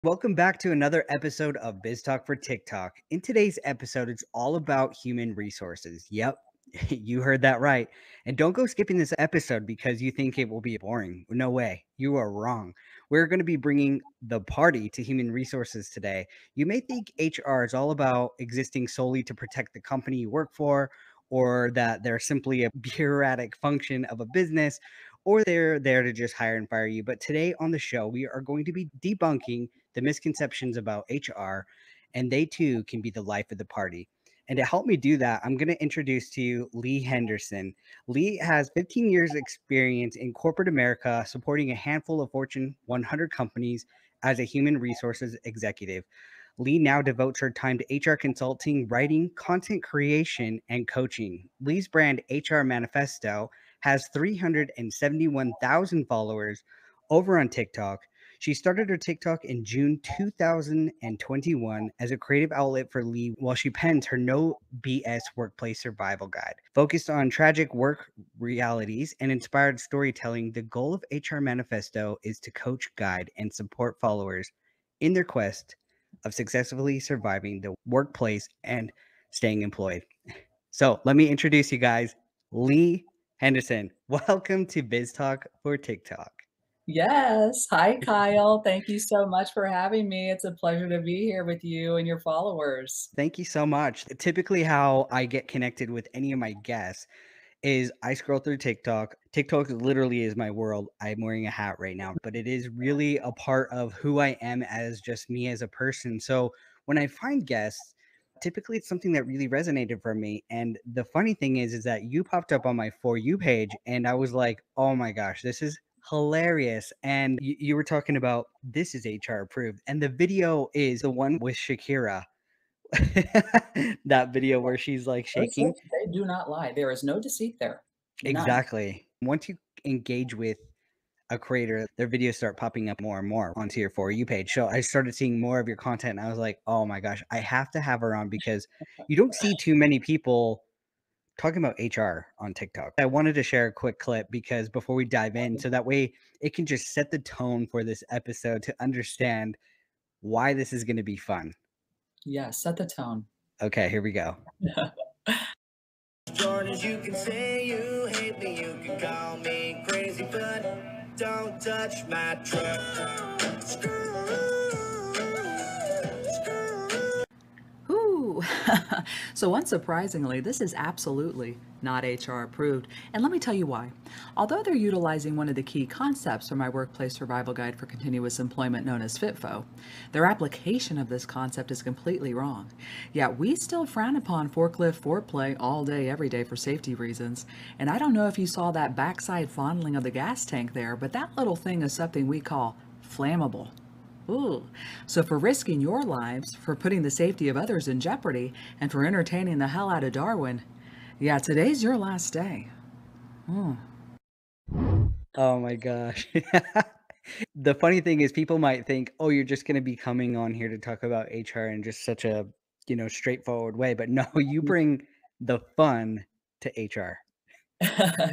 Welcome back to another episode of Biz Talk for TikTok. In today's episode, it's all about human resources. Yep, you heard that right. And don't go skipping this episode because you think it will be boring. No way. You are wrong. We're going to be bringing the party to human resources today. You may think HR is all about existing solely to protect the company you work for, or that they're simply a bureaucratic function of a business, or they're there to just hire and fire you. But today on the show, we are going to be debunking the misconceptions about HR, and they too can be the life of the party. And to help me do that, I'm going to introduce to you Lee Henderson. Lee has 15 years experience in corporate America, supporting a handful of Fortune 100 companies as a human resources executive. Lee now devotes her time to HR consulting, writing, content creation, and coaching. Lee's brand HR Manifesto has 371,000 followers over on TikTok. She started her TikTok in June 2021 as a creative outlet for Lee while she pens her No BS Workplace Survival Guide. Focused on tragic work realities and inspired storytelling, the goal of HR Manifesto is to coach, guide, and support followers in their quest of successfully surviving the workplace and staying employed. So let me introduce you guys, Lee Henderson. Welcome to Biz Talk for TikTok. Yes. Hi, Kyle. Thank you so much for having me. It's a pleasure to be here with you and your followers. Thank you so much. Typically, how I get connected with any of my guests is I scroll through TikTok. TikTok literally is my world. I'm wearing a hat right now, but it is really a part of who I am as just me as a person. So when I find guests, typically it's something that really resonated for me. And the funny thing is that you popped up on my For You page, and I was like, oh my gosh, this is hilarious. And you were talking about this is HR approved. And the video is the one with Shakira. That video where she's like Those shaking. lips, they do not lie. There is no deceit there. None. Exactly. Once you engage with a creator, their videos start popping up more and more onto your For You page. So I started seeing more of your content, and I was like, oh my gosh, I have to have her on because you don't see too many people talking about HR on TikTok. I wanted to share a quick clip because before we dive in, so that way it can just set the tone for this episode to understand why this is going to be fun. Yeah, set the tone. Okay, here we go. Jordan, you can say you hate me, you can call me crazy, but don't touch my truck. Ooh. So unsurprisingly, this is absolutely not HR approved. And let me tell you why. Although they're utilizing one of the key concepts from my workplace survival guide for continuous employment known as FITFO, their application of this concept is completely wrong. Yet we still frown upon forklift foreplay all day, every day for safety reasons. And I don't know if you saw that backside fondling of the gas tank there, but that little thing is something we call flammable. Ooh. So for risking your lives, for putting the safety of others in jeopardy, and for entertaining the hell out of Darwin, yeah, today's your last day. Hmm. Oh my gosh. The funny thing is people might think, "Oh, you're just gonna be coming on here to talk about HR in just such a, straightforward way," but no, you bring the fun to HR.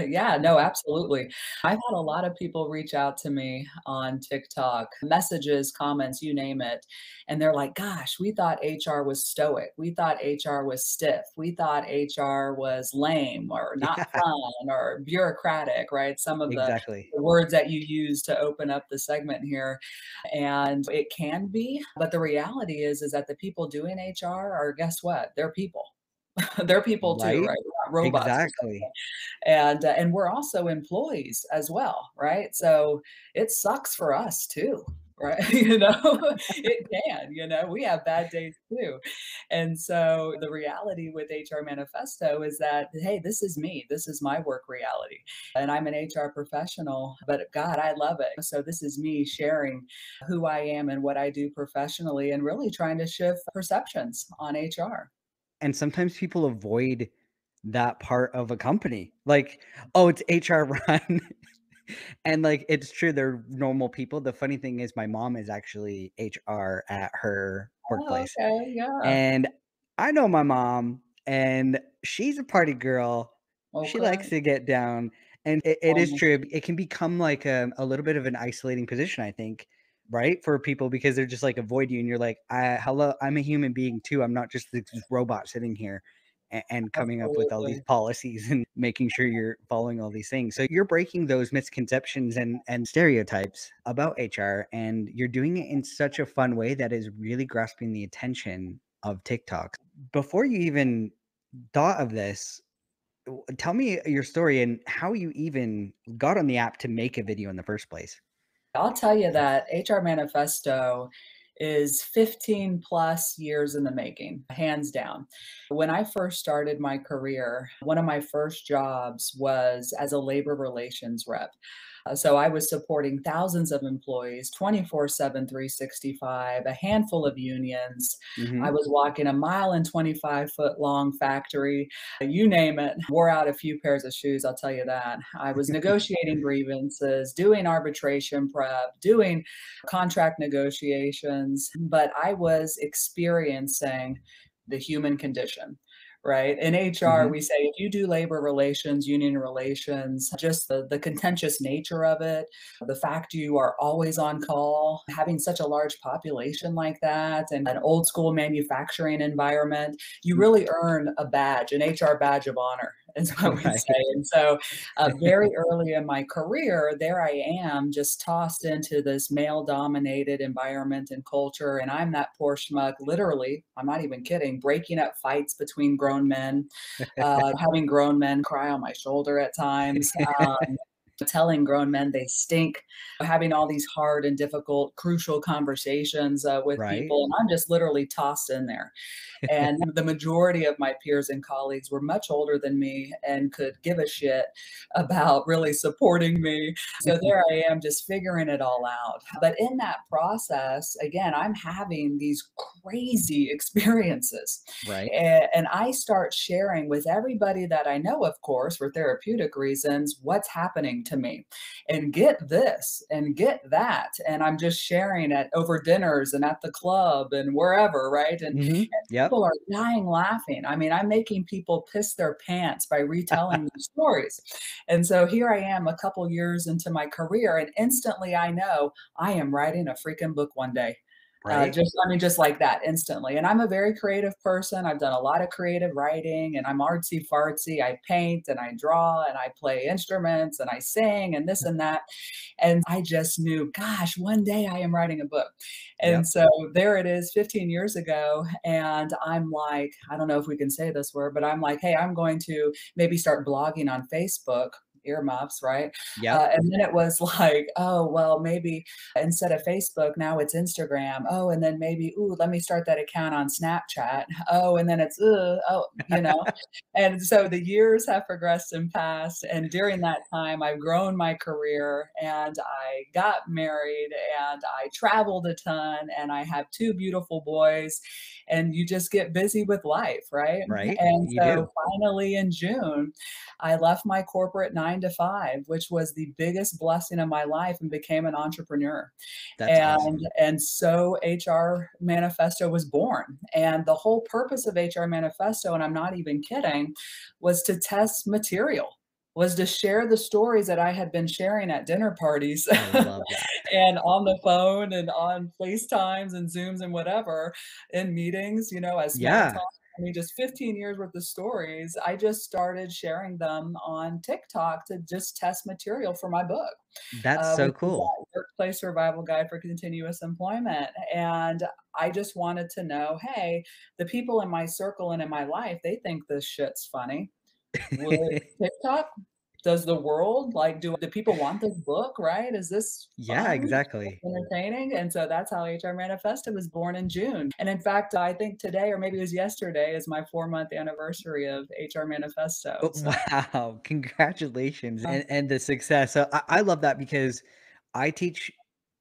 Yeah, no, absolutely. I've had a lot of people reach out to me on TikTok, messages, comments, you name it. And they're like, gosh, we thought HR was stoic. We thought HR was stiff. We thought HR was lame or not Yeah, fun or bureaucratic, right? Some of the exactly. words that you use to open up the segment here. And it can be, but the reality is that the people doing HR are, guess what? They're people. They're people too, Right? right? We're not robots or Exactly. something. And we're also employees as well, right? So it sucks for us too, right? It can, we have bad days too. And so the reality with HR Manifesto is that, hey, this is me. This is my work reality. And I'm an HR professional, but God, I love it. So this is me sharing who I am and what I do professionally and really trying to shift perceptions on HR. And sometimes people avoid that part of a company. Like, "Oh, it's HR run." And, like, it's true, they're normal people. The funny thing is my mom is actually HR at her Oh, workplace. okay. Yeah. And I know my mom, and she's a party girl. She likes Okay. to get down, and it is Um, true. It can become like a little bit of an isolating position, I think, right? For people because they're just like avoid you and you're like, hello, I'm a human being too. I'm not just this robot sitting here and coming up with all these Absolutely. policies and making sure you're following all these things. So you're breaking those misconceptions and stereotypes about HR, and you're doing it in such a fun way that is really grasping the attention of TikTok. Before you even thought of this, tell me your story and how you even got on the app to make a video in the first place. I'll tell you that HR Manifesto is 15 plus years in the making, hands down. When I first started my career, one of my first jobs was as a labor relations rep. So I was supporting thousands of employees, 24/7, 365, a handful of unions. I Hmm. was walking a mile and 25-foot long factory, you name it, wore out a few pairs of shoes, I'll tell you that. I was negotiating grievances, doing arbitration prep, doing contract negotiations, but I was experiencing the human condition. Right. In HR, Hmm. we say if you do labor relations, union relations, just the contentious nature of it, the fact you are always on call, having such a large population like that, and an old school manufacturing environment, you really earn a badge, an HR badge of honor, is what we Right. say. And so, very early in my career, there I am, just tossed into this male dominated environment and culture. And I'm that poor schmuck, literally, I'm not even kidding, breaking up fights between grown men, having grown men cry on my shoulder at times. Telling grown men they stink, having all these hard and difficult, crucial conversations with Right. people. And I'm just literally tossed in there. And the majority of my peers and colleagues were much older than me and could give a shit about really supporting me. So there I am just figuring it all out. But in that process, again, I'm having these crazy experiences. Right. And I start sharing with everybody that I know, of course, for therapeutic reasons, what's happening to me. And get this and get that. And I'm just sharing it over dinners and at the club and wherever, right? And Hmm. Yep. people are dying laughing. I mean, I'm making people piss their pants by retelling these stories. And so here I am a couple years into my career, and instantly I know I am writing a freaking book one day. Right. Just I mean, just like that instantly. And I'm a very creative person. I've done a lot of creative writing and I'm artsy fartsy. I paint and I draw and I play instruments and I sing and this and that. And I just knew, gosh, one day I am writing a book. And Yep. so there it is 15 years ago. And I'm like, I don't know if we can say this word, but I'm like, hey, I'm going to maybe start blogging on Facebook. Earmuffs, right? Yep. And then it was like, oh, well, maybe instead of Facebook, now it's Instagram. Oh, and then maybe, ooh, let me start that account on Snapchat. Oh, and then it's, And so the years have progressed and passed. And during that time, I've grown my career and I got married and I traveled a ton and I have two beautiful boys. And you just get busy with life, right? Right. And You so do. finally in June, I left my corporate 9 to 5, which was the biggest blessing of my life, and became an entrepreneur. That's And awesome. and so HR Manifesto was born. And the whole purpose of HR Manifesto, and I'm not even kidding, was to test material, was to share the stories that I had been sharing at dinner parties I love that. and on the phone and on FaceTimes and Zooms and whatever, in meetings, as small Yeah. talk. I mean, just 15 years worth of stories. I just started sharing them on TikTok to just test material for my book, That's so which is cool. that Workplace Survival Guide for Continuous Employment. And I just wanted to know, hey, the people in my circle and in my life, they think this shit's funny. Would TikTok, does the world, like, do people want this book, right? Is this Yeah, fun? exactly. Entertaining? And so that's how HR Manifesto was born in June. And in fact, I think today, or maybe it was yesterday, is my 4-month anniversary of HR Manifesto. Oh, So, wow, congratulations uh, and the success. So I love that because I teach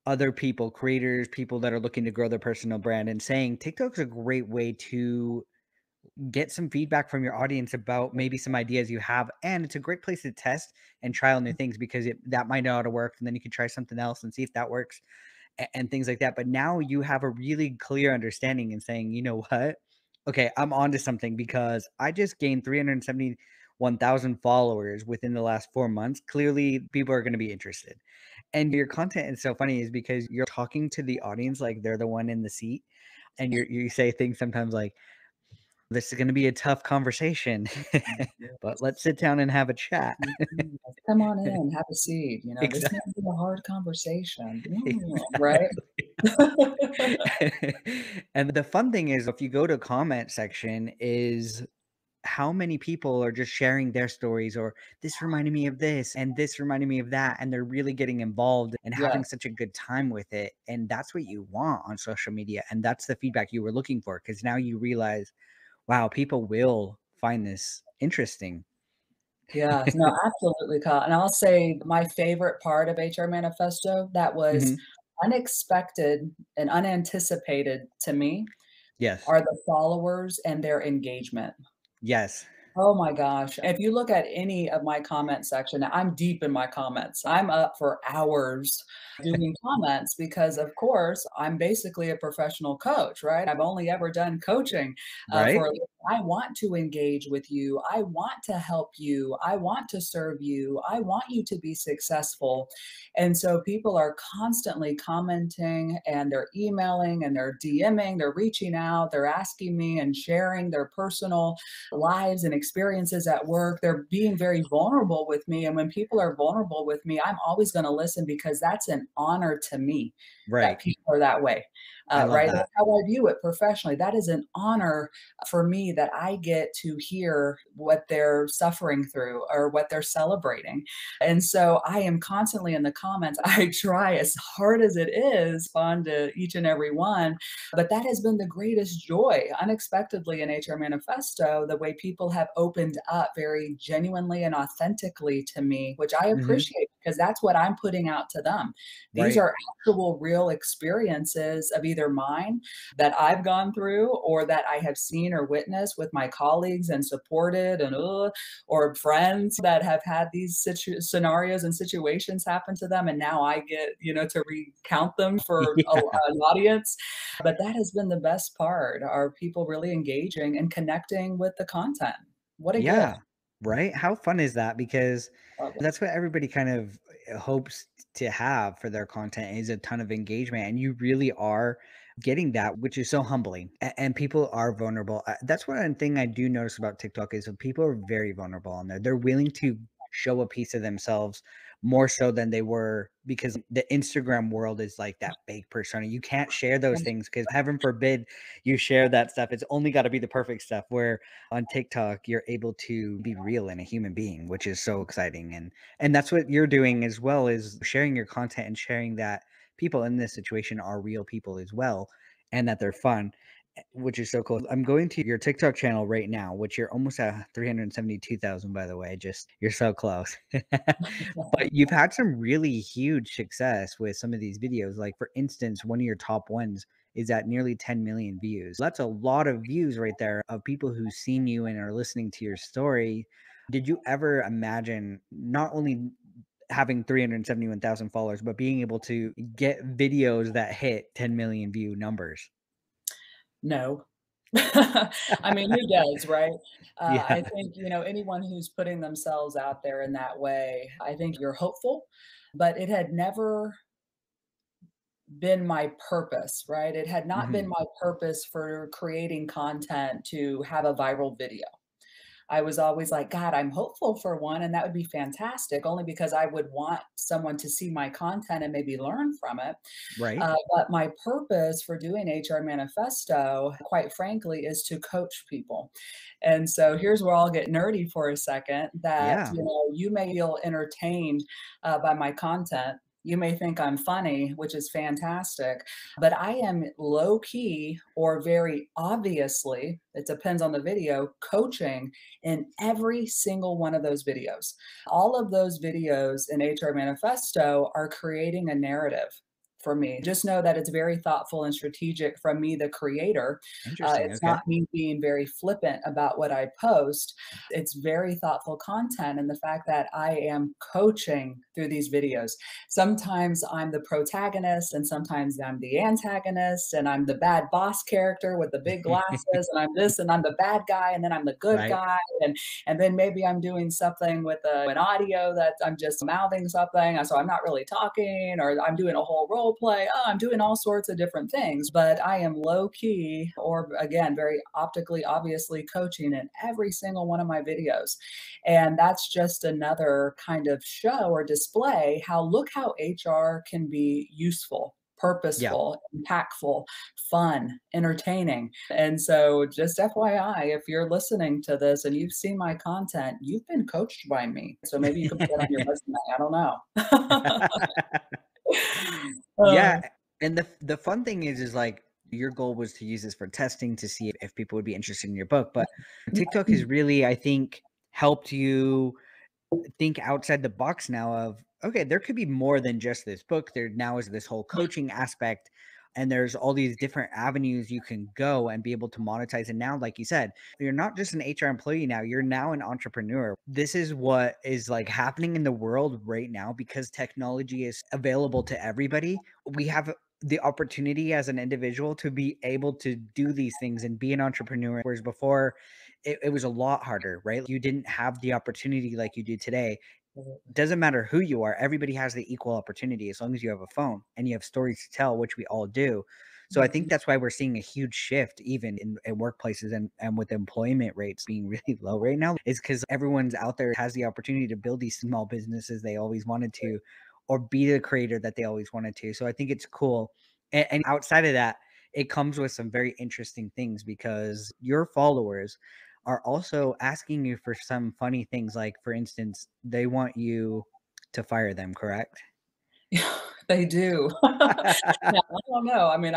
other people, creators, people that are looking to grow their personal brand and saying TikTok's a great way to get some feedback from your audience about maybe some ideas you have. And it's a great place to test and trial new things because that might not have worked. And then you can try something else and see if that works and things like that. But now you have a really clear understanding and saying, you know what? Okay, I'm onto something because I just gained 371,000 followers within the last 4 months. Clearly, people are going to be interested. And your content is so funny is because you're talking to the audience like they're the one in the seat, and you say things sometimes like, "This is gonna be a tough conversation, but let's Yes. sit down and have a chat." Mhm. Come on in, have a seat, this Exactly. might be a hard conversation. Right? Exactly. And the fun thing is if you go to comment section is how many people are just sharing their stories or this reminded me of this and this reminded me of that, and they're really getting involved and having Yes. such a good time with it, and that's what you want on social media, and that's the feedback you were looking for because now you realize, wow, people will find this interesting. Yes, no, absolutely, Kyle, and I'll say my favorite part of HR Manifesto that was Mhm. unexpected and unanticipated to me Yes. are the followers and their engagement. Yes. Oh my gosh. If you look at any of my comment section, I'm deep in my comments. I'm up for hours doing comments because, of course, I'm basically a professional coach, right? I've only ever done coaching for Right? a living. I want to engage with you. I want to help you. I want to serve you. I want you to be successful. And so people are constantly commenting and they're emailing and they're DMing, they're reaching out, they're asking me and sharing their personal lives and experiences at work. They're being very vulnerable with me. And when people are vulnerable with me, I'm always going to listen because that's an honor to me that Right. people are that way. I love Right. that. That's how I view it professionally. That is an honor for me that I get to hear what they're suffering through or what they're celebrating. And so I am constantly in the comments. I try as hard as it is, respond to each and every one, but that has been the greatest joy, unexpectedly in HR Manifesto, the way people have opened up very genuinely and authentically to me, which I Mhm. appreciate because that's what I'm putting out to them. These Right. are actual real experiences of either mine that I've gone through or that I have seen or witnessed with my colleagues and supported or friends that have had these scenarios and situations happen to them. And now I get, to recount them for Yeah. an audience. But that has been the best part, are people really engaging and connecting with the content. What a gift. Yeah, right? How fun is that? Because Love it. that's what everybody kind of hopes to have for their content is a ton of engagement, and you really are getting that, which is so humbling. And people are vulnerable. That's one thing I do notice about TikTok is that people are very vulnerable on there. They're willing to show a piece of themselves more so than they were because the Instagram world is like that fake persona. You can't share those things because heaven forbid you share that stuff. It's only got to be the perfect stuff where on TikTok, you're able to be real and a human being, which is so exciting. And that's what you're doing as well is sharing your content and sharing that people in this situation are real people as well and that they're fun, which is so cool. I'm going to your TikTok channel right now, which you're almost at 372,000 by the way. Just you're so close. But you've had some really huge success with some of these videos. Like for instance, one of your top ones is at nearly 10 million views. That's a lot of views right there of people who've seen you and are listening to your story. Did you ever imagine not only having 371,000 followers, but being able to get videos that hit 10 million view numbers? No. I mean, who does, right? I Yeah. think, anyone who's putting themselves out there in that way, I think you're hopeful, but it had never been my purpose, right? It had not been Mhm. my purpose for creating content to have a viral video. I was always like, God, I'm hopeful for one, and that would be fantastic, only because I would want someone to see my content and maybe learn from it. Right? But my purpose for doing HR Manifesto, quite frankly, is to coach people. And so here's where I'll get nerdy for a second that, Yeah. you may feel entertained by my content. You may think I'm funny, which is fantastic, but I am low key or very obviously, it depends on the video, coaching in every single one of those videos. All of those videos in HR Manifesto are creating a narrative for me. Just know that it's very thoughtful and strategic from me, the creator. Interesting. It's not Okay. me being very flippant about what I post. It's very thoughtful content. And the fact that I am coaching through these videos. Sometimes I'm the protagonist, and sometimes I'm the antagonist, and I'm the bad boss character with the big glasses, and I'm this, and I'm the bad guy, and then I'm the good Right. guy, and then maybe I'm doing something with an audio that I'm just mouthing something, so I'm not really talking, or I'm doing a whole role play. Oh, I'm doing all sorts of different things, but I am low key, or again, very optically, obviously coaching in every single one of my videos. And that's just another kind of show or display how look how HR can be useful, Yeah. purposeful, impactful, fun, entertaining. And so, just FYI, if you're listening to this and you've seen my content, you've been coached by me. So maybe you can put that on your resume. I don't know. Yeah, Uh, and the fun thing is like your goal was to use this for testing to see if people would be interested in your book, but TikTok has really, I think, helped you think outside the box now of, okay, there could be more than just this book. There now is this whole coaching aspect, and there's all these different avenues you can go and be able to monetize. And now, like you said, you're not just an HR employee now, you're now an entrepreneur. This is what is like happening in the world right now because technology is available to everybody. We have the opportunity as an individual to be able to do these things and be an entrepreneur. Whereas before, it was a lot harder, right? You didn't have the opportunity like you do today. Doesn't matter who you are, everybody has the equal opportunity as long as you have a phone and you have stories to tell, which we all do. So I think that's why we're seeing a huge shift even in workplaces and with employment rates being really low right now, is because everyone's out there has the opportunity to build these small businesses they always wanted to, or be the creator that they always wanted to. So I think it's cool. And outside of that, it comes with some very interesting things because your followers are also asking you for some funny things. Like, for instance, they want you to fire them, correct? Yeah, they do. Yeah, I don't know. I mean,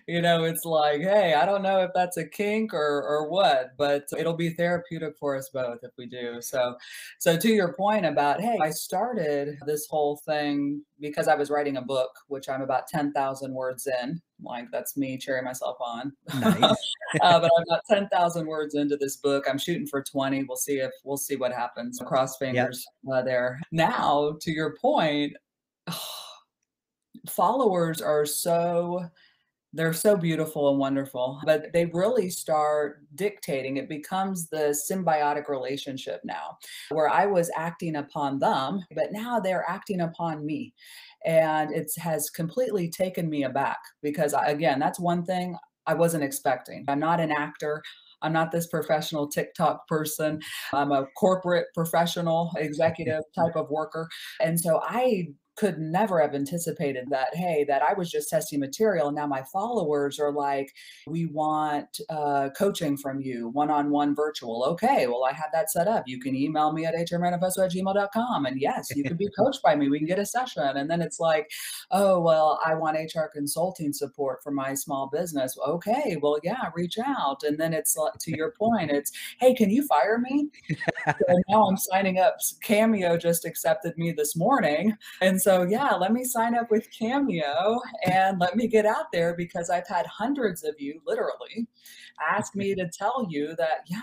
it's like, hey, I don't know if that's a kink or what, but it'll be therapeutic for us both if we do. So to your point about, hey, I started this whole thing because I was writing a book, which I'm about 10,000 words in. Like that's me cheering myself on. Nice. But I'm about 10,000 words into this book. I'm shooting for 20. We'll see what happens. Cross Yep. fingers there. Now, to your point, followers are they're so beautiful and wonderful, but they really start dictating. It becomes the symbiotic relationship now, where I was acting upon them, but now they're acting upon me. And it has completely taken me aback because, again, that's one thing I wasn't expecting. I'm not an actor. I'm not this professional TikTok person. I'm a corporate professional executive type of worker. And so I could never have anticipated that, hey, that I was just testing material. And now my followers are like, we want coaching from you, one-on-one virtual. Okay, well, I have that set up. You can email me at hrmanifesto@gmail.com. And yes, you can be coached by me. We can get a session. And then it's like, oh, well, I want HR consulting support for my small business. Okay, well, yeah, reach out. And then it's to your point, it's, hey, can you fire me? So now I'm signing up. Cameo just accepted me this morning. And so, yeah, let me sign up with Cameo and let me get out there because I've had hundreds of you literally ask me to tell you that, yeah,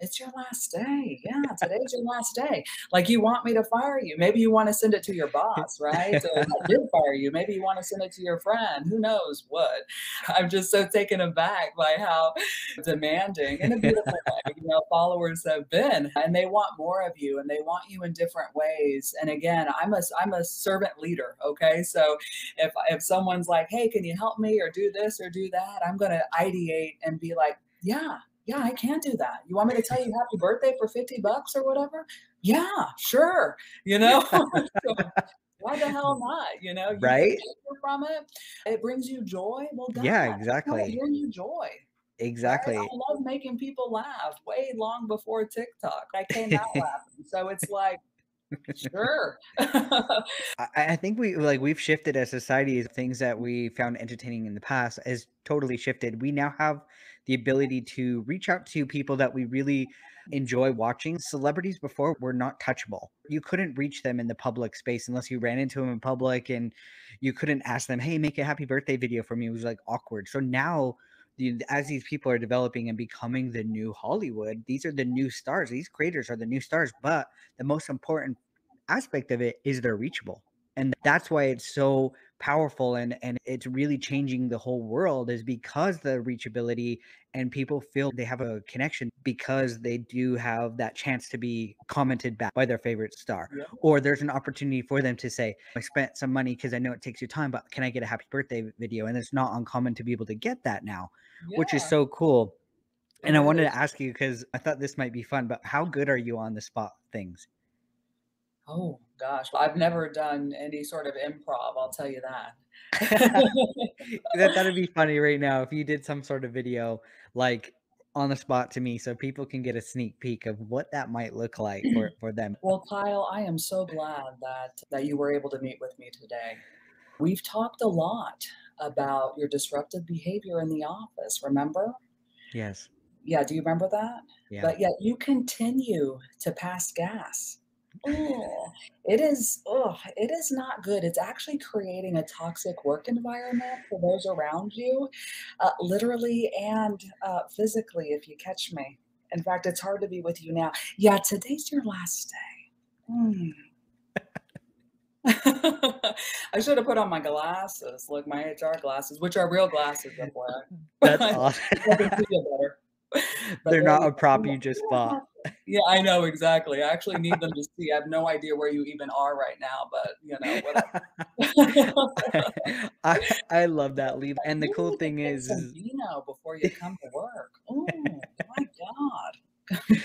it's your last day. Yeah, today's your last day. Like you want me to fire you. Maybe you want to send it to your boss, right? Or I did fire you. Maybe you want to send it to your friend. Who knows what? I'm just so taken aback by how demanding in a beautiful way, followers have been, and they want more of you, and they want you in different ways. And again, I'm a servant leader. Okay, so if someone's like, hey, can you help me or do this or do that, I'm going to ideate and be like, yeah. Yeah, I can do that. You want me to tell you happy birthday for 50 bucks or whatever? Yeah, sure. You know, so why the hell not? You get Right? pleasure from it. It brings you joy. Well, God, Yeah, let it exactly. bring you joy. Right? I Exactly. love making people laugh way long before TikTok. I came out laughing. So it's like, Sure. I think we've shifted as society. Things that we found entertaining in the past has totally shifted. We now have the ability to reach out to people that we really enjoy watching. Celebrities before were not touchable. You couldn't reach them in the public space unless you ran into them in public, and you couldn't ask them, "Hey, make a happy birthday video for me." It was like awkward. So now, as these people are developing and becoming the new Hollywood, these are the new stars. These creators are the new stars. But the most important aspect of it is they're reachable. And that's why it's so powerful, and it's really changing the whole world, is because the reachability, and people feel they have a connection because they do have that chance to be commented back by their favorite star. Yeah, Or there's an opportunity for them to say, I spent some money because I know it takes you time, but can I get a happy birthday video? And it's not uncommon to be able to get that now, which is yeah, so cool. it And I wanted to is. ask you, because I thought this might be fun, but how good are you on the spot things? Oh gosh, I've never done any sort of improv, I'll tell you that. That'd be funny right now if you did some sort of video, like, on the spot to me, so people can get a sneak peek of what that might look like for them. Well, Kyle, I am so glad that you were able to meet with me today. We've talked a lot about your disruptive behavior in the office, remember? Yes. Yeah, do you remember that? Yeah. But yet you continue to pass gas. Oh, it is not good. It's actually creating a toxic work environment for those around you, literally and physically, if you catch me. In fact, it's hard to be with you now. Yeah, today's your last day. Mm. I should have put on my glasses, like my HR glasses, which are real glasses, FYI. That's I awesome. can see you better. But They're there not you a prop you just go. bought. Yeah, I know, exactly. I actually need them to see. I have no idea where you even are right now, but, whatever. I love that, Lee, and the You cool need to thing get some is vino before you come to work. Oh, my god.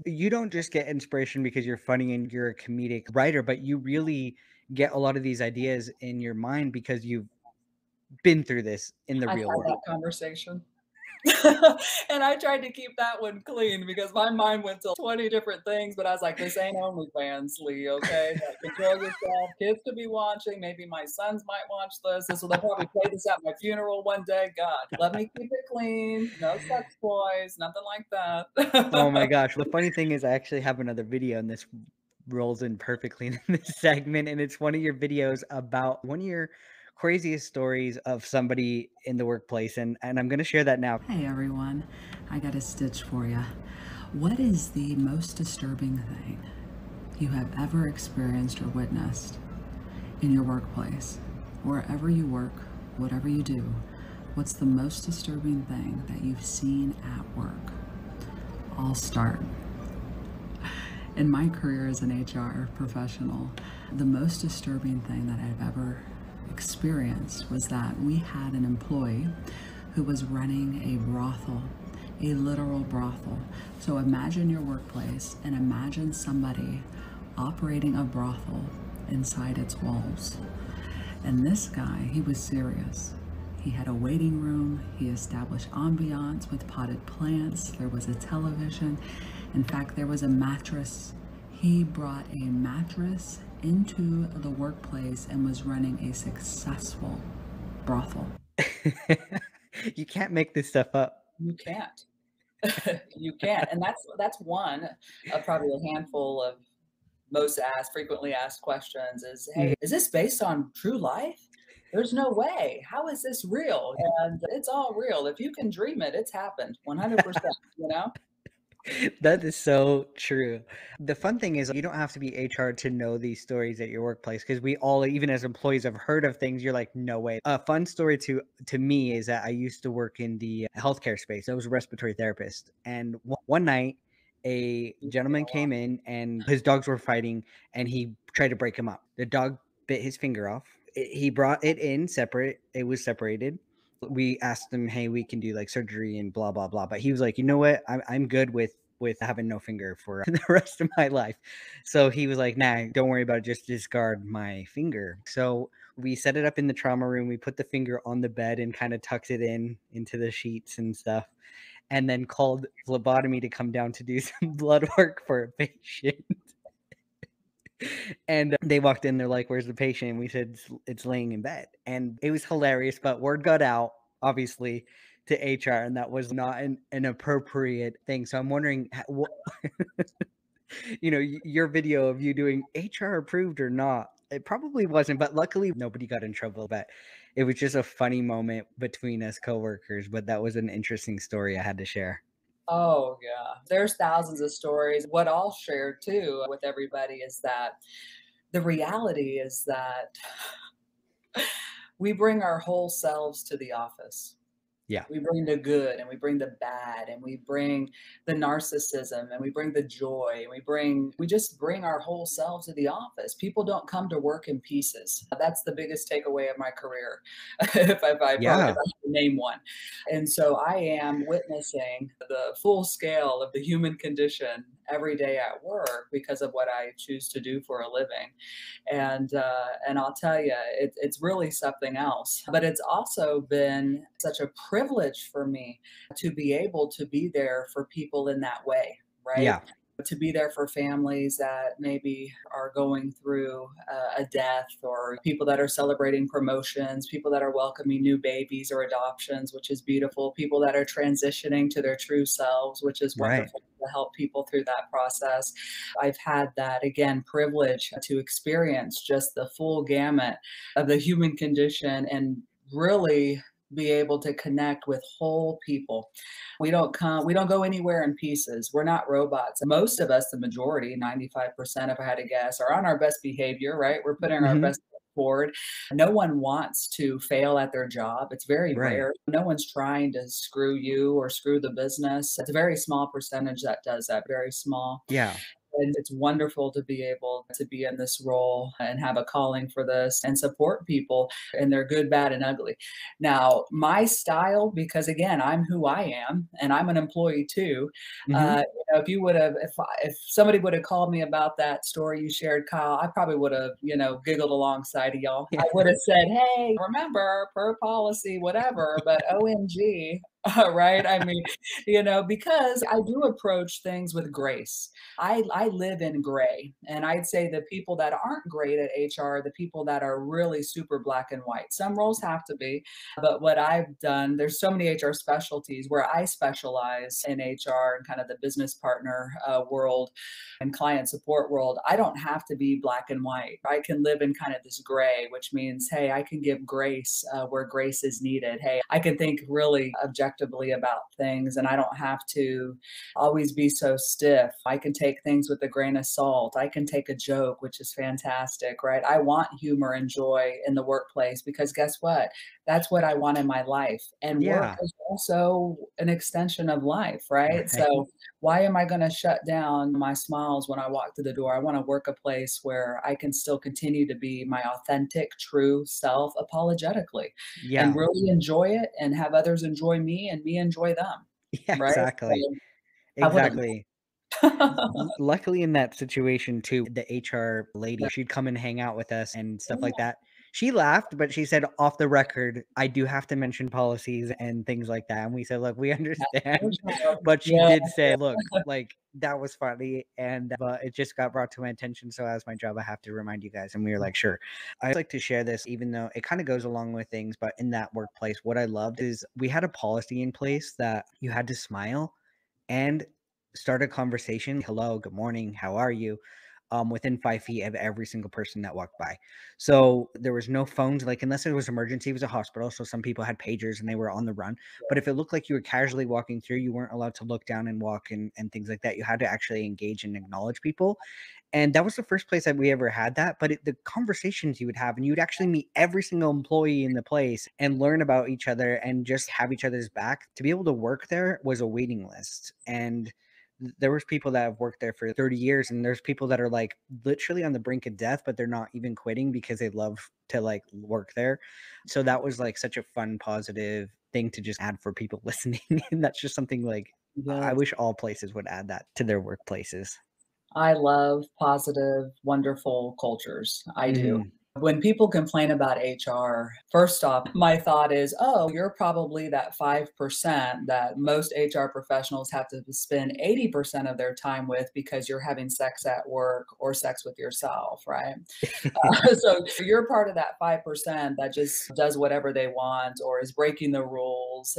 you don't just get inspiration because you're funny and you're a comedic writer, but you really get a lot of these ideas in your mind because you've been through this in the I've real had that world. conversation. And I tried to keep that one clean because my mind went to 20 different things, but I was like, "This ain't OnlyFans, Lee, okay? Like, control yourself. Kids could be watching. Maybe my sons might watch this. This will they'll probably play this at my funeral one day. God, let me keep it clean. No sex toys, nothing like Oh my that." gosh. The funny thing is I actually have another video, and this rolls in perfectly in this segment, and it's one of your videos about one of your craziest stories of somebody in the workplace, and I'm gonna share that now. Hey everyone, I got a stitch for you. What is the most disturbing thing you have ever experienced or witnessed in your workplace? Wherever you work, whatever you do, what's the most disturbing thing that you've seen at work? I'll start. In my career as an HR professional, the most disturbing thing that I've ever experienced was that we had an employee who was running a brothel, a literal brothel. So imagine your workplace and imagine somebody operating a brothel inside its walls. And this guy, he was serious. He had a waiting room, he established ambiance with potted plants, there was a television. In fact, there was a mattress. He brought a mattress into the workplace and was running a successful brothel. You can't make this stuff up. You can't. You can't. And that's one of probably a handful of most asked, frequently asked questions is, Mhm. "Hey, is this based on true life? There's no way. How is this real?" And it's all real. If you can dream it, it's happened 100%, you know? That is so true. The fun thing is you don't have to be HR to know these stories at your workplace, because we all, even as employees, have heard of things you're like, no way. A fun story to me is that I used to work in the healthcare space. I was a respiratory therapist, and one night a You've seen gentleman a lot. came in and his dogs were fighting, and he tried to break him up. The dog bit his finger off. He brought it in separate. It was separated. We asked him, hey, we can do like surgery and blah blah blah, but he was like, you know what, I'm good with having no finger for the rest of my life. So he was like, nah, don't worry about it, just discard my finger. So we set it up in the trauma room, we put the finger on the bed and kind of tucked it in into the sheets and stuff, and then called phlebotomy to come down to do some blood work for a patient. And they walked in, they're like, "Where's the patient?" And we said, "It's laying in bed." And it was hilarious, but word got out, obviously, to HR, and that was not an appropriate thing. So I'm wondering, your video of you doing HR approved or not. It probably wasn't, but luckily nobody got in trouble. But it was just a funny moment between us coworkers. But that was an interesting story I had to share. Oh, yeah. There's thousands of stories. What I'll share too with everybody is that the reality is that we bring our whole selves to the office. Yeah. We bring the good and we bring the bad and we bring the narcissism and we bring the joy and we just bring our whole selves to the office. People don't come to work in pieces. That's the biggest takeaway of my career, if I Yeah. had to name one. And so I am witnessing the full scale of the human condition every day at work because of what I choose to do for a living. And I'll tell you, it's really something else. But it's also been such a privilege for me to be able to be there for people in that way, right? Yeah. To be there for families that maybe are going through a death, or people that are celebrating promotions, people that are welcoming new babies or adoptions, which is beautiful, people that are transitioning to their true selves, which is Right. wonderful to help people through that process. I've had that, again, privilege to experience just the full gamut of the human condition and really be able to connect with whole people. We don't go anywhere in pieces. We're not robots. Most of us, the majority, 95%, if I had to guess, are on our best behavior, right? We're putting our Hmm. best foot forward. No one wants to fail at their job. It's very Right. rare. No one's trying to screw you or screw the business. It's a very small percentage that does that, very small. Yeah. And it's wonderful to be able to be in this role and have a calling for this and support people in their good, bad, and ugly. Now, my style, because again, I'm who I am and I'm an employee too. Hmm. If you would have, if somebody would have called me about that story you shared, Kyle, I probably would have, giggled alongside of y'all. I Yeah. would have said, "Hey, remember per policy, whatever," but OMG. Right? I mean, because I do approach things with grace. I live in gray. And I'd say the people that aren't great at HR are the people that are really super black and white. Some roles have to be, but what I've done, there's so many HR specialties where I specialize in HR and kind of the business partner world and client support world. I don't have to be black and white. I can live in kind of this gray, which means, hey, I can give grace where grace is needed. Hey, I can think really objectively about things and I don't have to always be so stiff. I can take things with a grain of salt. I can take a joke, which is fantastic, right? I want humor and joy in the workplace because guess what? That's what I want in my life. And work Yeah. is also an extension of life, right? Right. So why am I going to shut down my smiles when I walk through the door? I want to work a place where I can still continue to be my authentic, true self apologetically and Yeah. really enjoy it and have others enjoy me and me enjoy them, Yeah. right? Exactly. So I wouldn't. Exactly. Luckily in that situation too, the HR lady, she'd come and hang out with us and stuff like that. She laughed, but she said, "Off the record, I do have to mention policies and things like that." And we said, "Look, we understand." But she Yeah, did say, "Look, like that was funny, and but it just got brought to my attention. So as my job, I have to remind you guys." And we were like, "Sure." I like to share this, even though it kind of goes along with things, but in that workplace, what I loved is we had a policy in place that you had to smile and start a conversation. Hello, good morning, how are you? Within 5 feet of every single person that walked by. So there was no phones, like unless it was emergency, it was a hospital. So some people had pagers and they were on the run. But if it looked like you were casually walking through, you weren't allowed to look down and walk and things like that. You had to actually engage and acknowledge people. And that was the first place that we ever had that. But the conversations you would have, and you'd actually meet every single employee in the place and learn about each other and just have each other's back. To be able to work there was a waiting list. And there was people that have worked there for 30 years, and there's people that are like literally on the brink of death, but they're not even quitting because they love to like work there. So that was like such a fun, positive thing to just add for people listening. And that's just something like I yes. wish all places would add that to their workplaces. I love positive, wonderful cultures. I do. Mhm. When people complain about HR, first off, my thought is, oh, you're probably that 5% that most HR professionals have to spend 80% of their time with because you're having sex at work or sex with yourself, right? So you're part of that 5% that just does whatever they want or is breaking the rules.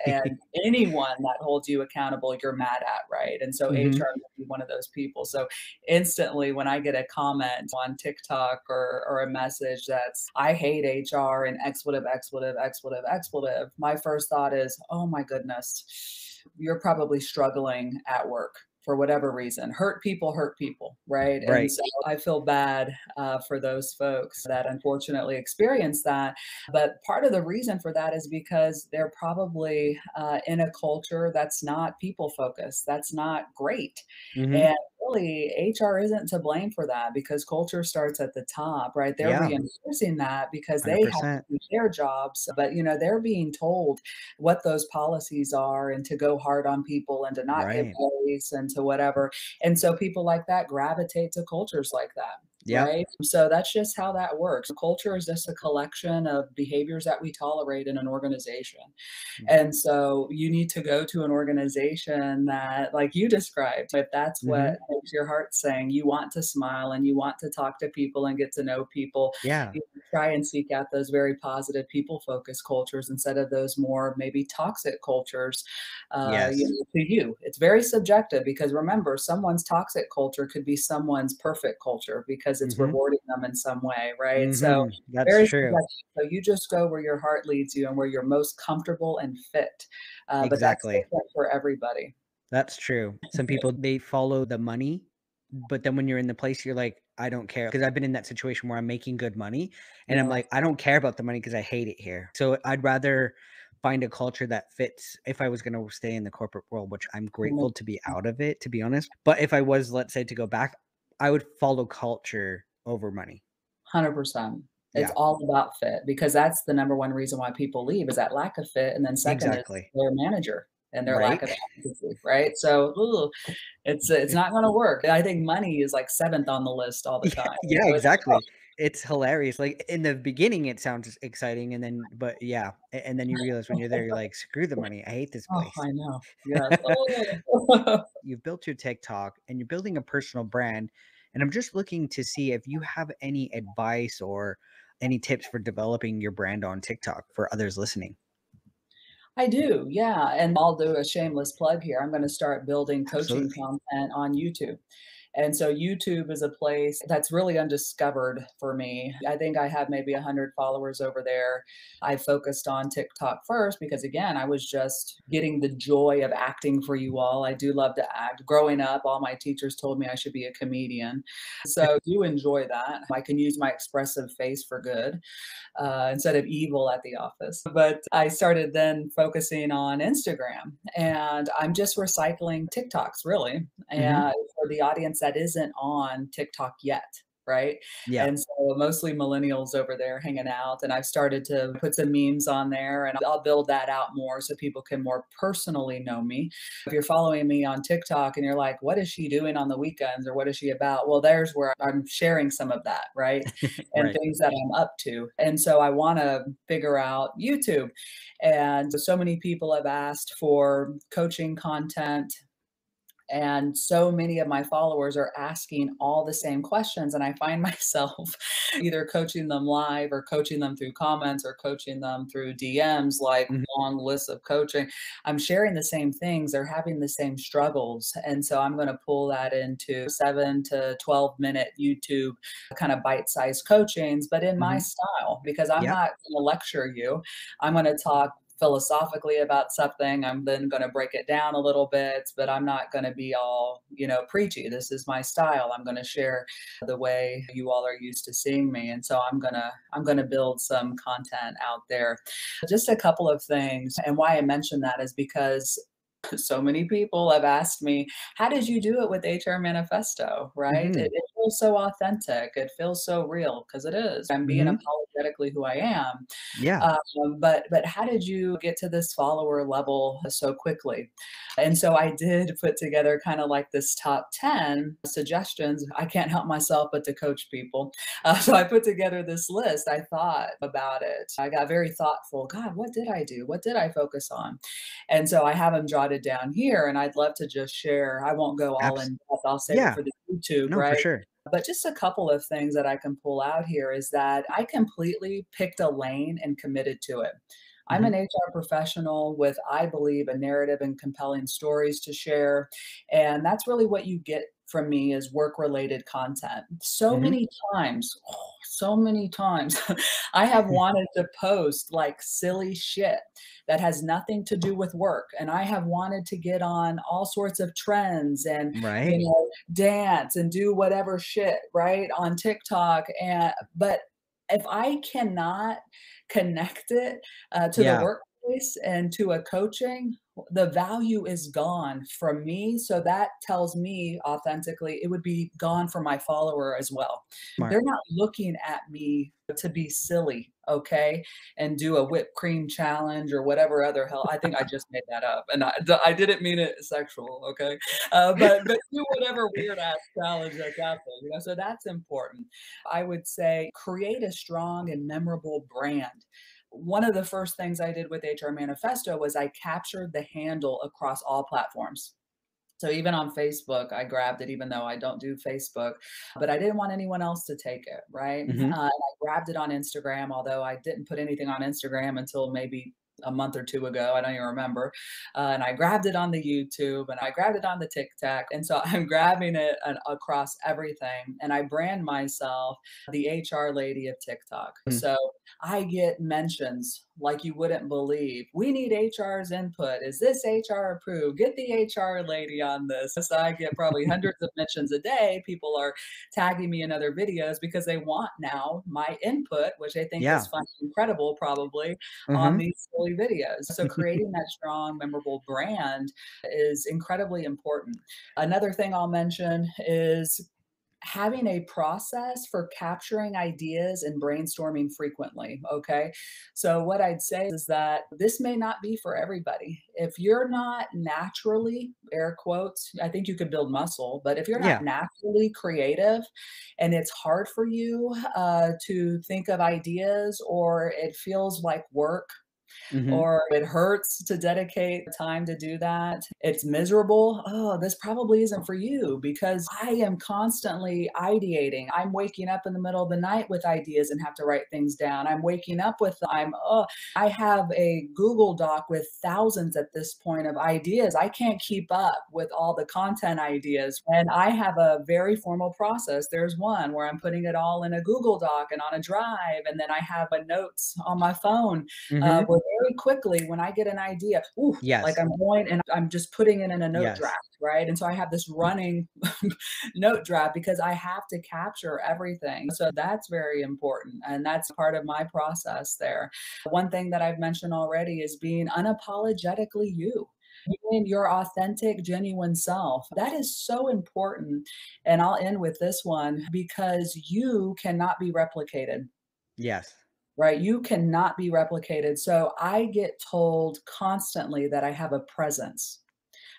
And anyone that holds you accountable, you're mad at, right? And so Hmm. HR would be one of those people. So instantly, when I get a comment on TikTok or a message that's, I hate HR and expletive, expletive, expletive, expletive, my first thought is, oh my goodness, you're probably struggling at work for whatever reason. Hurt people, right? And Right. so I feel bad for those folks that unfortunately experience that. But part of the reason for that is because they're probably in a culture that's not people focused, that's not great. Hmm. And really, HR isn't to blame for that because culture starts at the top, right? They're Yeah. reinforcing that because they have to 100%. do their jobs, but they're being told what those policies are and to go hard on people and to not give Right. grace and to whatever. And so people like that gravitate to cultures like that. Yep. Right. So that's just how that works. Culture is just a collection of behaviors that we tolerate in an organization. And so you need to go to an organization that, like you described, if that's what Hmm. makes your heart sing, you want to smile and you want to talk to people and get to know people. Yeah. You try and seek out those very positive people focused cultures instead of those more maybe toxic cultures. Yes. To you, it's very subjective because remember, someone's toxic culture could be someone's perfect culture because it's Hmm. rewarding them in some way, right? So That's very true. subjective. So you just go where your heart leads you and where you're most comfortable and fit. But that's Exactly. different for everybody. That's true. Some people, they follow the money, but then when you're in the place, you're like, I don't care. Because I've been in that situation where I'm making good money and I'm Yeah, like, I don't care about the money because I hate it here. So I'd rather find a culture that fits if I was going to stay in the corporate world, which I'm grateful to be out of it, to be honest. But if I was, let's say, to go back, I would follow culture over money. 100%. It's Yeah, all about fit because that's the number one reason why people leave is that lack of fit. And then second is exactly. their manager and their lack Right. of advocacy, right? So it's not going to work. I think money is like seventh on the list all the Yeah, time. yeah, So it's exactly. It's hilarious. Like in the beginning, it sounds exciting, and then, but yeah, and then you realize when you're there, you're like, screw the money. I hate this oh, place. I know. Yes. Oh. You've built your TikTok and you're building a personal brand. And I'm just looking to see if you have any advice or any tips for developing your brand on TikTok for others listening. I do, yeah, and I'll do a shameless plug here. I'm gonna start building coaching Absolutely. content on YouTube. And so YouTube is a place that's really undiscovered for me. I think I have maybe 100 followers over there. I focused on TikTok first because, again, I was just getting the joy of acting for you all. I do love to act. Growing up, all my teachers told me I should be a comedian. So I do enjoy that. I can use my expressive face for good instead of evil at the office. But I started then focusing on Instagram and I'm just recycling TikToks really. Hmm. And for the audience that isn't on TikTok yet. Right. Yeah. And so mostly millennials over there hanging out. And I've started to put some memes on there and I'll build that out more so people can more personally know me. If you're following me on TikTok and you're like, what is she doing on the weekends or what is she about? Well, there's where I'm sharing some of that. Right and Right. things that I'm up to. And so I want to figure out YouTube. And so many people have asked for coaching content and so many of my followers are asking all the same questions. And I find myself either coaching them live or coaching them through comments or coaching them through DMs, like Mhm. long lists of coaching. I'm sharing the same things. They're having the same struggles. And so I'm going to pull that into 7 to 12 minute YouTube kind of bite sized coachings, but in my Mhm. style, because I'm Yep. not going to lecture you. I'm going to talk philosophically about something. I'm then going to break it down a little bit, but I'm not going to be all, preachy. This is my style. I'm going to share the way you all are used to seeing me. And so I'm going to build some content out there. Just a couple of things. And why I mention that is because So many people have asked me, "How did you do it with HR Manifesto?" Right? Hmm. It feels so authentic. It feels so real because it is. I'm being Hmm. apologetically who I am. Yeah. But how did you get to this follower level so quickly? And so I did put together kind of like this top 10 suggestions. I can't help myself but to coach people. So I put together this list. I thought about it. I got very thoughtful. God, what did I do? What did I focus on? And so I have them jotted down here, and I'd love to just share. I won't go all Abs- in depth. I'll save it yeah. for the YouTube, No, for right? sure. But just a couple of things that I can pull out here is that I completely picked a lane and committed to it. I'm Hmm. an HR professional with, I believe, a narrative and compelling stories to share. And that's really what you get from me is work-related content. So Hmm. many times, so many times, I have wanted to post like silly shit that has nothing to do with work. And I have wanted to get on all sorts of trends and, Right. dance and do whatever shit, right, on TikTok. And but if I cannot connect it to the Yeah. workplace and to a coaching, the value is gone from me. So that tells me authentically it would be gone from my follower as well. Smart. They're not looking at me to be silly, okay, and do a whipped cream challenge or whatever other hell. I think I just made that up, and I didn't mean it sexual, okay, but do whatever weird ass challenge that's out there, So that's important. I would say create a strong and memorable brand. One of the first things I did with HR Manifesto was I captured the handle across all platforms. So even on Facebook, I grabbed it, even though I don't do Facebook, but I didn't want anyone else to take it, right? Hmm. And I grabbed it on Instagram, although I didn't put anything on Instagram until maybe a month or two ago. I don't even remember. And I grabbed it on the YouTube and I grabbed it on the TikTok. And so I'm grabbing it across everything. And I brand myself the HR lady of TikTok. So I get mentions like you wouldn't believe. We need HR's input. Is this HR approved? Get the HR lady on this. So I get probably hundreds of mentions a day. People are tagging me in other videos because they want now my input, which they think is Yeah. fun and incredible, probably on Hmm. these silly videos. So creating that strong, memorable brand is incredibly important. Another thing I'll mention is having a process for capturing ideas and brainstorming frequently. Okay. So, what I'd say is that this may not be for everybody. If you're not naturally, air quotes, I think you could build muscle, but if you're not Yeah. naturally creative and it's hard for you to think of ideas or it feels like work, Hmm. or it hurts to dedicate time to do that, it's miserable, oh, this probably isn't for you because I am constantly ideating. I'm waking up in the middle of the night with ideas and have to write things down. I'm waking up with, I have a Google Doc with thousands at this point of ideas. I can't keep up with all the content ideas. And I have a very formal process. There's one where I'm putting it all in a Google Doc and on a drive. And then I have a notes on my phone Hmm. where very quickly when I get an idea, ooh, like Yes. I'm going and I'm just putting it in a note Yes. draft, right? And so I have this running note draft because I have to capture everything. So that's very important. And that's part of my process there. One thing that I've mentioned already is being unapologetically you. Being your authentic, genuine self. That is so important. And I'll end with this one because you cannot be replicated. Yes. Right? You cannot be replicated. So I get told constantly that I have a presence.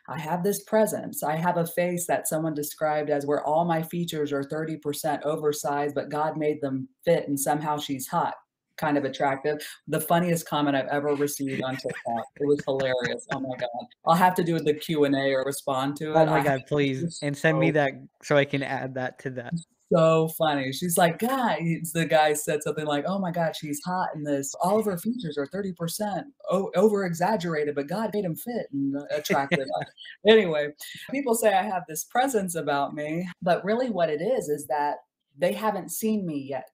I have this presence. I have a face that someone described as where all my features are 30% oversized, but God made them fit and somehow she's hot. Kind of attractive. The funniest comment I've ever received on TikTok. It was hilarious. Oh my God. I'll have to do the Q&A or respond to Oh it. my I God, it please. was And send me so that so I can add that to that. so funny. She's like, the guy said something like, "Oh my god, she's hot in this. All of her features are 30% over exaggerated, but God made them fit and attractive." Anyway, people say I have this presence about me, but really what it is that they haven't seen me yet.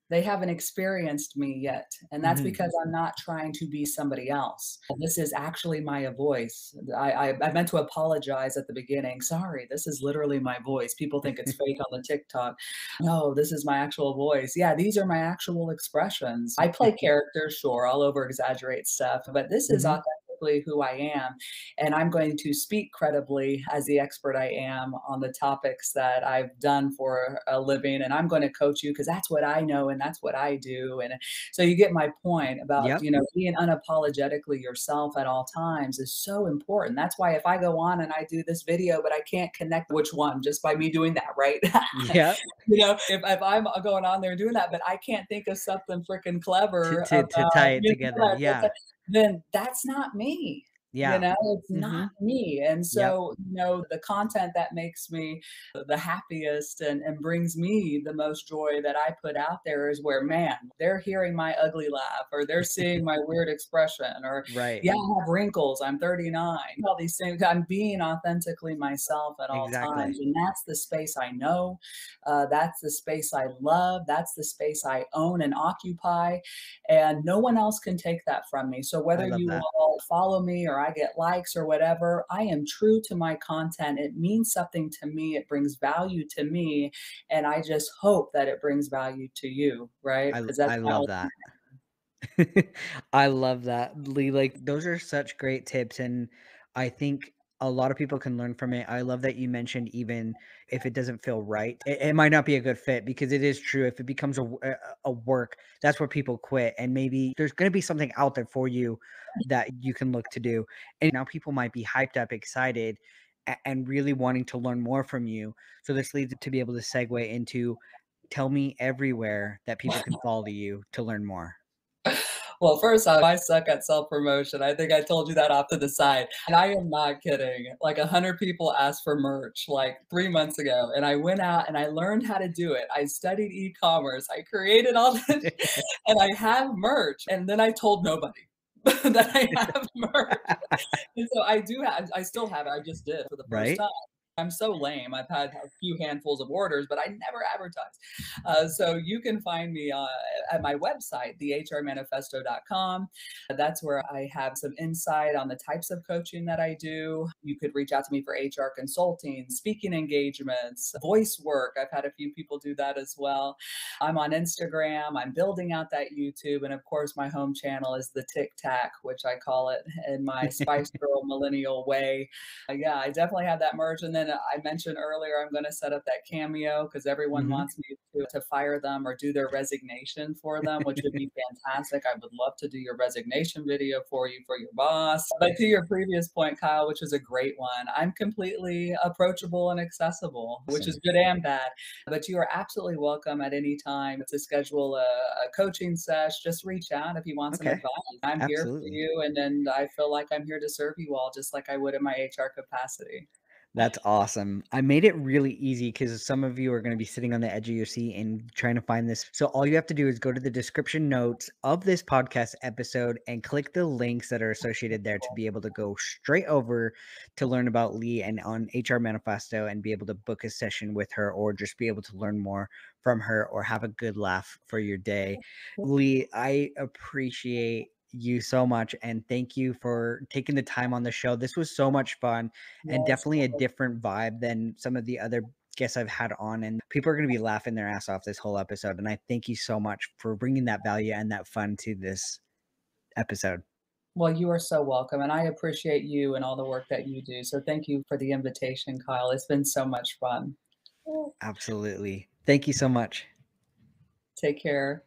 They haven't experienced me yet, and that's Mhm. because I'm not trying to be somebody else. This is actually my voice. I meant to apologize at the beginning. "Sorry, this is literally my voice." People think it's fake on the TikTok. No, this is my actual voice. Yeah, these are my actual expressions. I play characters, sure, I'll over exaggerate stuff, but this is Mhm. authentic authentically who I am. And I'm going to speak credibly as the expert I am on the topics that I've done for a living. And I'm going to coach you because that's what I know and that's what I do. And so you get my point about, Yep. being unapologetically yourself at all times is so important. That's why if I go on and I do this video, but I can't connect which one just by me doing that, right? Yep. If I'm going on there doing that, but I can't think of something freaking To clever to to tie about, it together. Yeah. then that's not me. Yeah. It's not Mhm. me. And Yep. so, the content that makes me the happiest and brings me the most joy that I put out there is where, man, they're hearing my ugly laugh or they're seeing my weird expression or, Right. yeah, I have wrinkles. I'm 39. All these things. I'm being authentically myself at all Exactly. times. And that's the space I know. That's the space I love. That's the space I own and occupy. And no one else can take that from me. So I whether love you that. all follow me or I get likes or whatever, I am true to my content. It means something to me. It brings value to me. And I just hope that it brings value to you, right? I Because that's I my love whole. that. I love that, Lee. Like, those are such great tips, and I think a lot of people can learn from it. I love that you mentioned even if it doesn't feel right, it might not be a good fit because it is true. If it becomes a work, that's where people quit, and maybe there's going to be something out there for you that you can look to do. And now people might be hyped up, excited, and really wanting to learn more from you. So this leads to be able to segue into tell me everywhere that people can follow you to learn more. Well, first off, I suck at self-promotion. I think I told you that off to the side. And I am not kidding. Like 100 people asked for merch like 3 months ago, and I went out and I learned how to do it. I studied e-commerce. I created all this and I have merch. And then I told nobody that I have merch. And so I still have it. I just did for the first Right? time. I'm so lame. I've had a few handfuls of orders, but I never advertise. So you can find me at my website, thehrmanifesto.com. That's where I have some insight on the types of coaching that I do. You could reach out to me for HR consulting, speaking engagements, voice work. I've had a few people do that as well. I'm on Instagram. I'm building out that YouTube. And of course, my home channel is the Tic Tac, which I call it in my Spice Girl millennial way. Yeah, I definitely have that merge. And then I mentioned earlier, I'm going to set up that Cameo because everyone Mhm. wants me to fire them or do their resignation for them, which would be fantastic. I would love to do your resignation video for you, for your boss. But to your previous point, Kyle, which is a great one, I'm completely approachable and accessible, which is Awesome. good and bad. But you are absolutely welcome at any time to schedule a coaching sesh. Just reach out if you want some Okay. advice. I'm here for Absolutely. you. And then I feel like I'm here to serve you all just like I would in my HR capacity. That's awesome. I made it really easy because some of you are going to be sitting on the edge of your seat and trying to find this. So all you have to do is go to the description notes of this podcast episode and click the links that are associated there to be able to go straight over to learn about Lee and on HR Manifesto and be able to book a session with her or just be able to learn more from her or have a good laugh for your day. Lee, I appreciate you so much and thank you for taking the time on the show. This was so much fun and Yes. definitely a different vibe than some of the other guests I've had on. And people are going to be laughing their ass off this whole episode. And I thank you so much for bringing that value and that fun to this episode. Well, you are so welcome. And I appreciate you and all the work that you do. So thank you for the invitation, Kyle. It's been so much fun. Absolutely. Thank you so much. Take care.